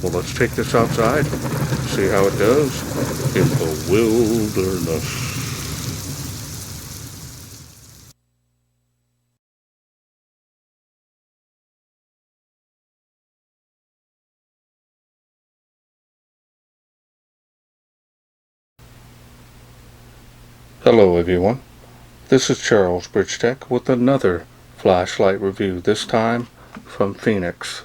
Well, let's take this outside, see how it does in the wilderness. Hello everyone, this is Charles Bitchute with another flashlight review, this time from Fenix.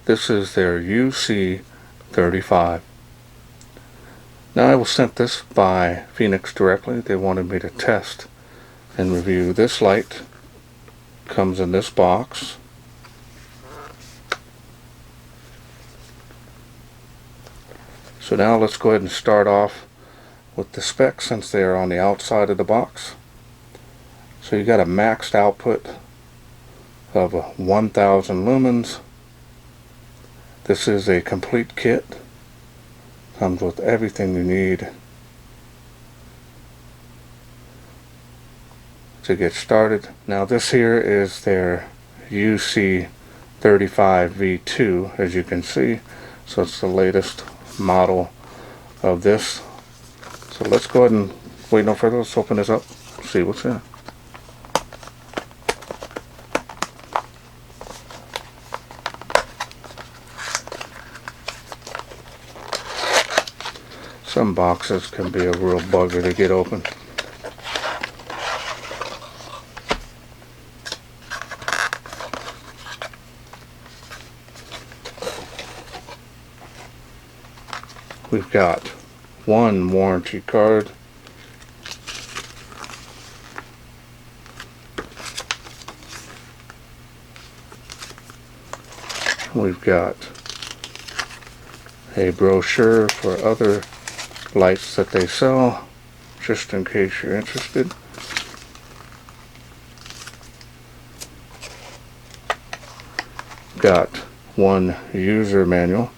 This is their UC35. Now I was sent this by Fenix directly. They wanted me to test and review this light. Comes in this box. So now let's go ahead and start off with the specs since they are on the outside of the box. So you got a maxed output of 1000 lumens. This is a complete kit. Comes with everything you need to get started. Now this here is their UC35 V2, as you can see. So it's the latest model of this. So let's go ahead and wait no further. Let's open this up, see what's in it. Some boxes can be a real bugger to get open. We've got one warranty card. We've got a brochure for other lights that they sell, just in case you're interested. Got one user manual.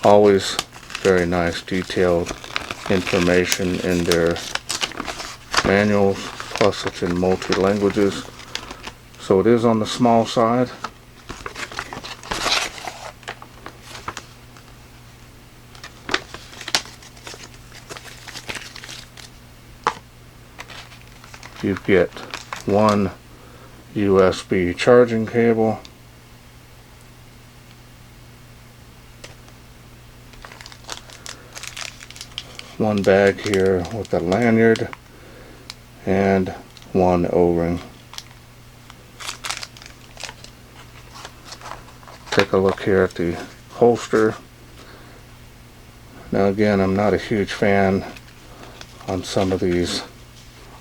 Always very nice detailed information in their manuals, plus it's in multi-languages, so it is on the small side. You get one USB charging cable, one bag here with a lanyard, and one O-ring. Take a look here at the holster. Now again, I'm not a huge fan on some of these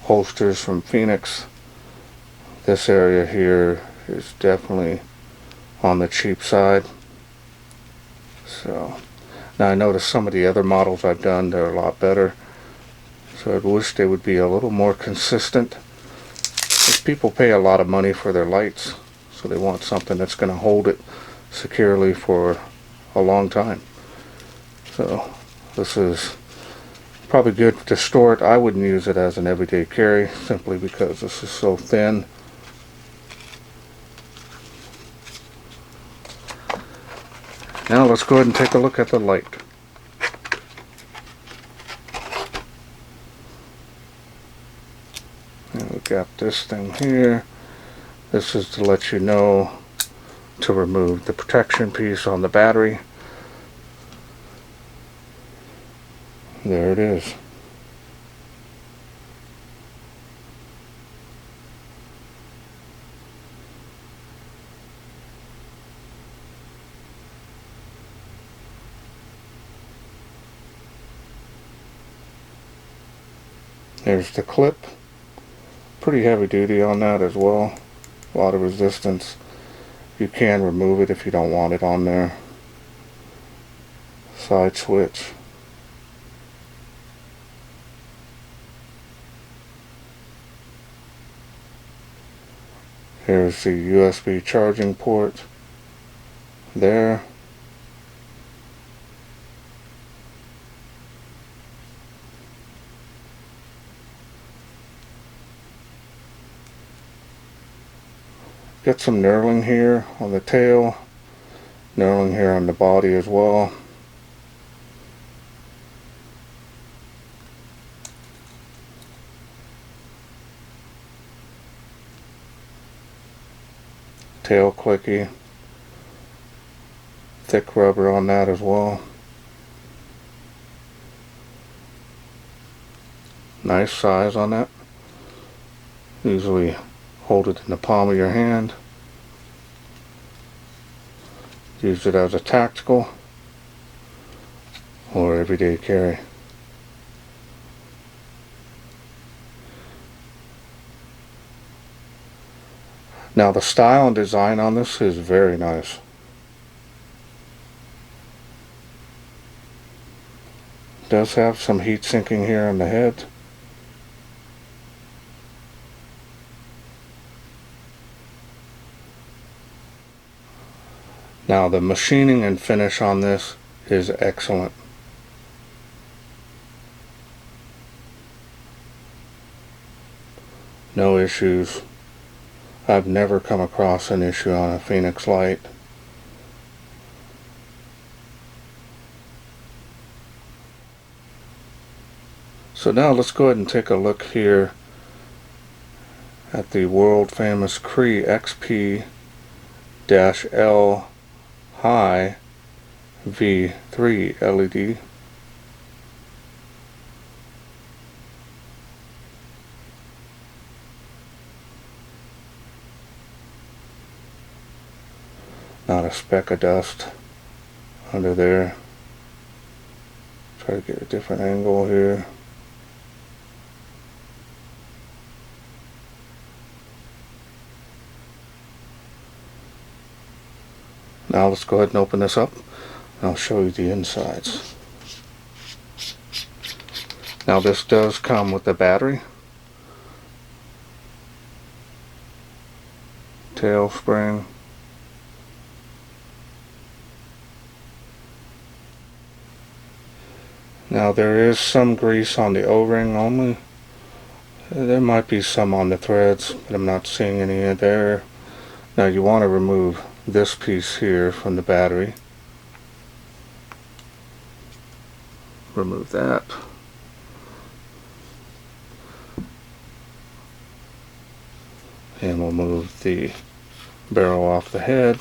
holsters from Fenix. This area here is definitely on the cheap side. So now I noticed some of the other models I've done, they're a lot better. So I wish they would be a little more consistent. Because people pay a lot of money for their lights, so they want something that's going to hold it securely for a long time. So this is probably good to store it. I wouldn't use it as an everyday carry simply because this is so thin. Now let's go ahead and take a look at the light. And we've got this thing here. This is to let you know to remove the protection piece on the battery. There it is. There's the clip. Pretty heavy duty on that as well. A lot of resistance. You can remove it if you don't want it on there. Side switch. Here's the USB charging port. There. Get some knurling here on the tail, knurling here on the body as well. Tail clicky, thick rubber on that as well. Nice size on that. Usually hold it in the palm of your hand. Use it as a tactical or everyday carry. Now the style and design on this is very nice. It does have some heat sinking here on the head. Now the machining and finish on this is excellent. No issues. I've never come across an issue on a Fenix light. So now let's go ahead and take a look here at the world famous Cree XP-L High V3 LED. Not a speck of dust under there. Try to get a different angle here. Now let's go ahead and open this up and I'll show you the insides. Now this does come with a battery, tail spring, now there is some grease on the O-ring only. There might be some on the threads, but I'm not seeing any there. Now you want to remove this piece here from the battery. Remove that. And we'll move the barrel off the head.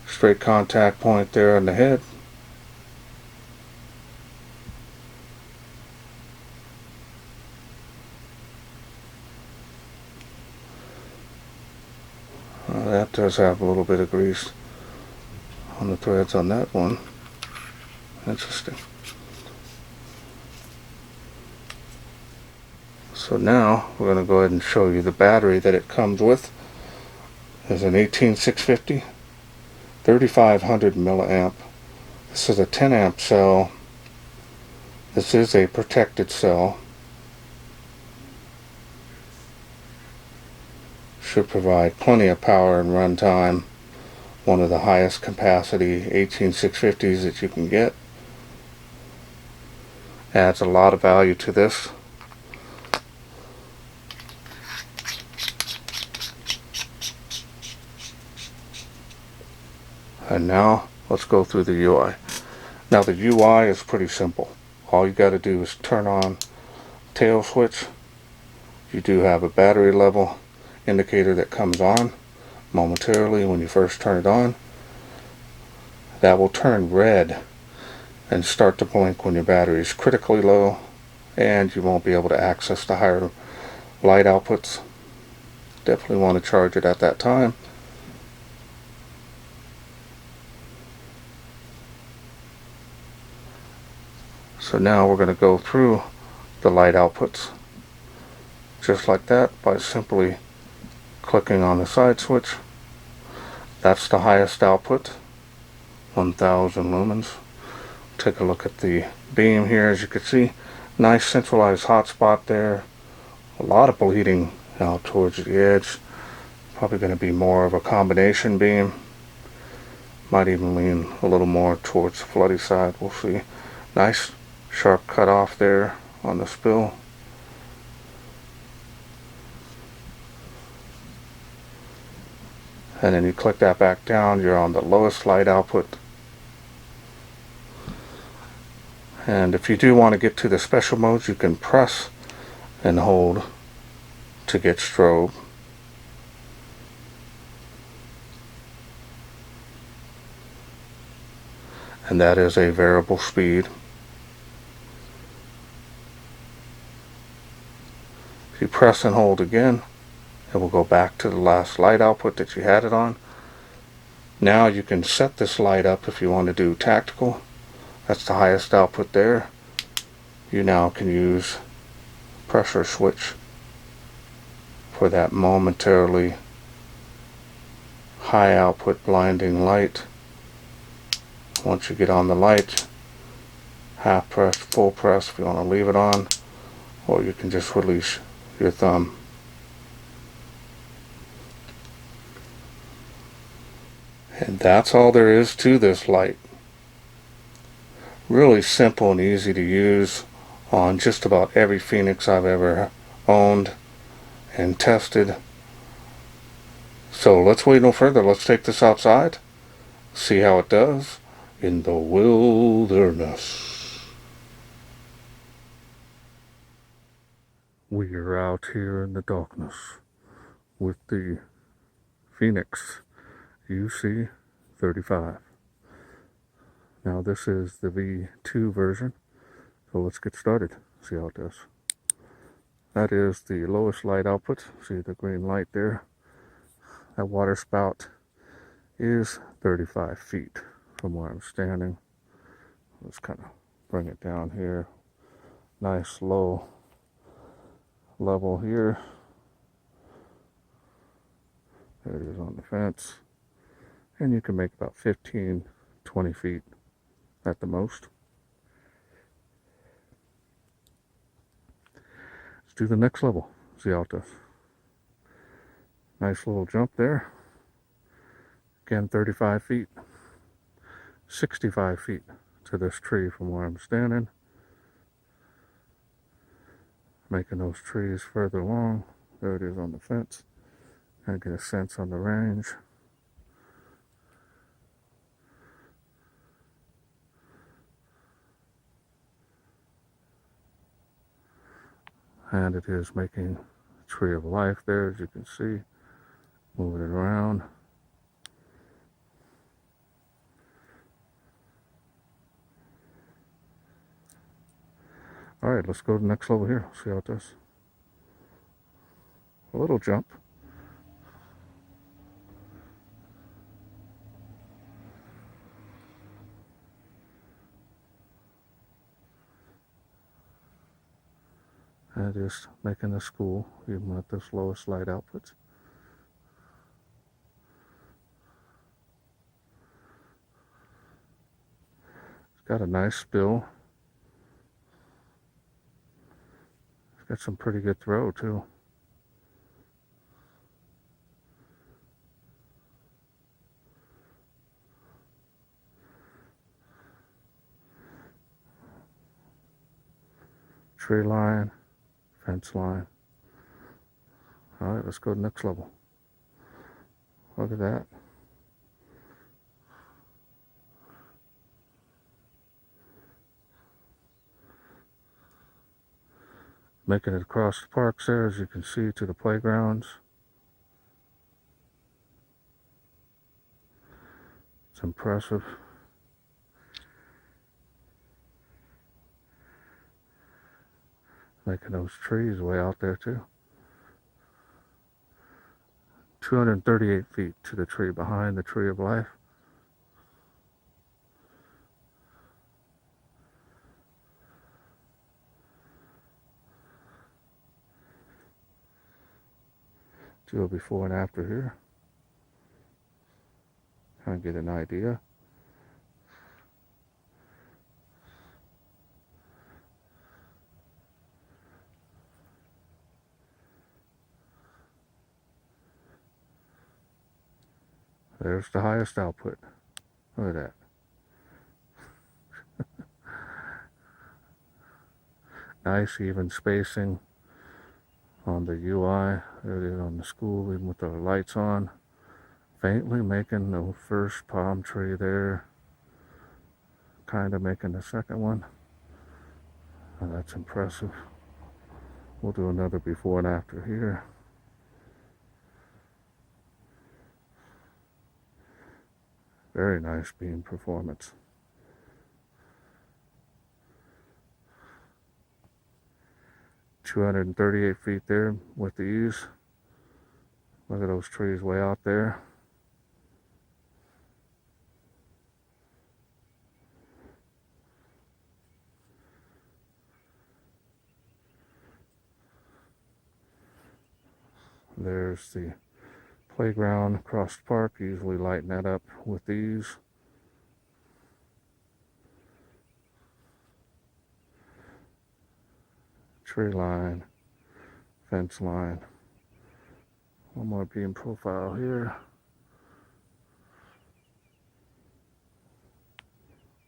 Straight contact point there on the head. That does have a little bit of grease on the threads on that one. Interesting. So now we're going to go ahead and show you the battery that it comes with. There's an 18650, 3500 milliamp. This is a 10 amp cell. This is a protected cell. Should provide plenty of power and run time. One of the highest capacity 18650s that you can get. Adds a lot of value to this. And now let's go through the UI. Now the UI is pretty simple. All you got to do is turn on tail switch. You do have a battery level indicator that comes on momentarily when you first turn it on. That will turn red and start to blink when your battery is critically low, and you won't be able to access the higher light outputs. Definitely want to charge it at that time. So now we're going to go through the light outputs just like that by simply clicking on the side switch. That's the highest output, 1000 lumens. Take a look at the beam here. As you can see, nice centralized hotspot there. A lot of bleeding out towards the edge. Probably going to be more of a combination beam. Might even lean a little more towards the floody side. We'll see. Nice sharp cut off there on the spill. and then you click that back down, you're on the lowest light output. And if you do want to get to the special modes, you can press and hold to get strobe. And that is a variable speed. If you press and hold again, it will go back to the last light output that you had it on. Now you can set this light up if you want to do tactical. That's the highest output there. You now can use pressure switch for that momentarily high output blinding light. Once you get on the light, half press, full press if you want to leave it on, or you can just release your thumb. And that's all there is to this light. Really simple and easy to use on just about every Fenix I've ever owned and tested. So let's wait no further. Let's take this outside, see how it does in the wilderness. We are out here in the darkness with the Fenix UC35. Now this is the V2 version, so let's get started, see how it does. That is the lowest light output. See the green light there? That water spout is 35 feet from where I'm standing. Let's kind of bring it down here. Nice low level here. There it is on the fence. And you can make about 15, 20 feet at the most. Let's do the next level, see how it does. Nice little jump there. Again, 35 feet. 65 feet to this tree from where I'm standing. Making those trees further along. There it is on the fence. And get a sense on the range. And it is making a tree of life there, as you can see. Moving it around. Alright, let's go to the next level here. See how it does. A little jump. And it is making a school, even at this lowest light output. It's got a nice spill. It's got some pretty good throw too. Tree line, fence line. Alright, let's go to the next level. Look at that. Making it across the parks there, as you can see, to the playgrounds. It's impressive. Making those trees way out there too. 238 feet to the tree behind the tree of life. Do a before and after here. Kind of get an idea. There's the highest output. Look at that. Nice even spacing on the UI. There it is on the school, even with the lights on. Faintly making the first palm tree there. Kind of making the second one. Oh, that's impressive. We'll do another before and after here. Very nice beam performance. "238 feet there with ease." Look at those trees way out there. There's the playground across the park. Usually lighten that up with these. Tree line, fence line. One more beam profile here.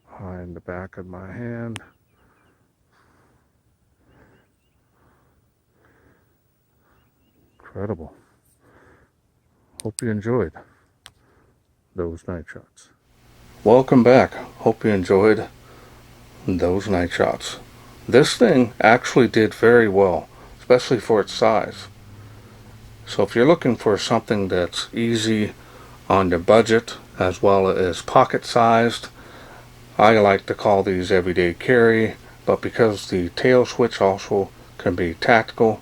Behind the back of my hand. Incredible. Hope you enjoyed those night shots. Welcome back. Hope you enjoyed those night shots. This thing actually did very well, especially for its size. So if you're looking for something that's easy on your budget as well as pocket sized, I like to call these everyday carry, but because the tail switch also can be tactical,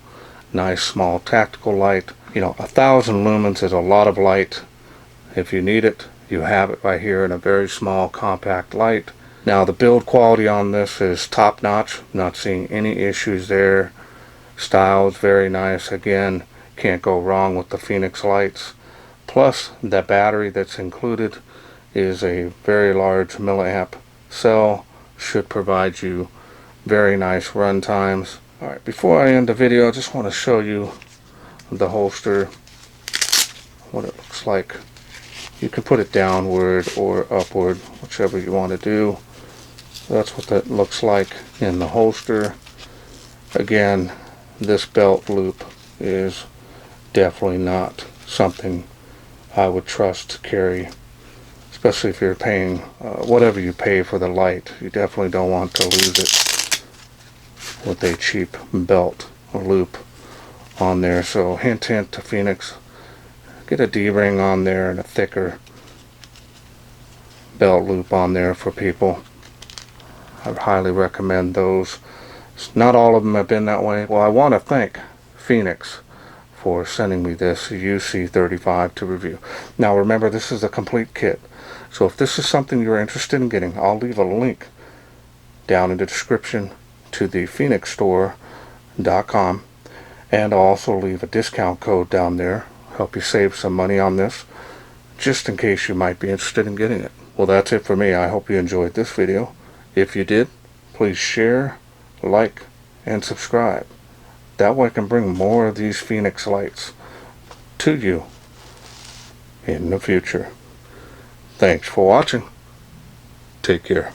nice small tactical light. 1,000 lumens is a lot of light. If you need it, you have it right here in a very small compact light. Now the build quality on this is top notch. Not seeing any issues there. Style is very nice. Again, can't go wrong with the Fenix lights. Plus the battery that's included is a very large milliamp cell. Should provide you very nice run times. Alright, before I end the video, I just want to show you the holster, what it looks like. You can put it downward or upward, whichever you want to do. That's what that looks like in the holster. Again, this belt loop is definitely not something I would trust to carry, especially if you're paying whatever you pay for the light. You definitely don't want to lose it with a cheap belt or loop on there. So hint to Fenix, get a D-ring on there and a thicker belt loop on there for people. I highly recommend those. Not all of them have been that way. Well, I want to thank Fenix for sending me this UC35 to review. Now remember, this is a complete kit, so if this is something you're interested in getting, I'll leave a link down in the description to the phoenixstore.com, and I'll also leave a discount code down there, help you save some money on this, just in case you might be interested in getting it. Well, that's it for me. I hope you enjoyed this video. If you did, please share, like, and subscribe. That way I can bring more of these Fenix lights to you in the future. Thanks for watching. Take care.